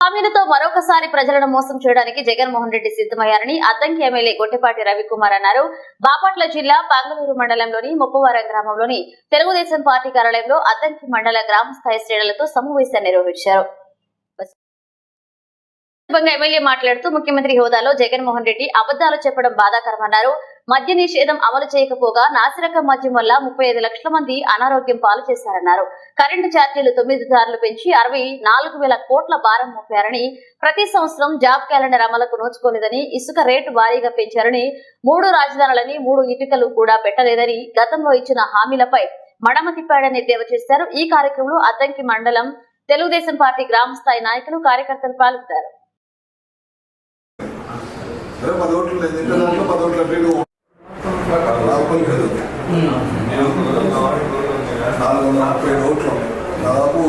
హామీలతో మరొకసారి ప్రజలను మోసం చేయడానికి జగన్మోహన్ రెడ్డి సిద్ధమయ్యారని అద్దంకి ఎమ్మెల్యే గొట్టిపాటి రవికుమార్ అన్నారు. బాపట్ల జిల్లా పాంగలూరు మండలంలోని ముప్పవరం గ్రామంలోని తెలుగుదేశం పార్టీ కార్యాలయంలో అద్దంకి మండల గ్రామ స్థాయి శ్రేణులతో సమావేశాన్ని నిర్వహించారు. ఎమ్మెల్యే మాట్లాడుతూ ముఖ్యమంత్రి హోదాలో జగన్మోహన్ రెడ్డి అబద్దాలు చెప్పడం బాధాకరమన్నారు. మద్య నిషేధం అమలు చేయకపోగా నాసిరకం మద్యం వల్ల 35 లక్షల మంది అనారోగ్యం పాలు చేశారన్నారు. కరెంటు ఛార్జీలు 9 సార్లు పెంచి 64,000 కోట్ల భారం మోపారని, ప్రతి సంవత్సరం జాబ్ క్యాలెండర్ అమలుకు నోచుకోలేదని, ఇసుక రేటు భారీగా పెంచారని, 3 రాజధానులని 3 ఇటుకలు కూడా పెట్టలేదని, గతంలో ఇచ్చిన హామీలపై మడమ తిప్పాడని ఎద్దేవా చేశారు. ఈ కార్యక్రమంలో అద్దంకి మండలం తెలుగుదేశం పార్టీ గ్రామ స్థాయి నాయకులు, కార్యకర్తలు పాల్గొన్నారు. దాదాపు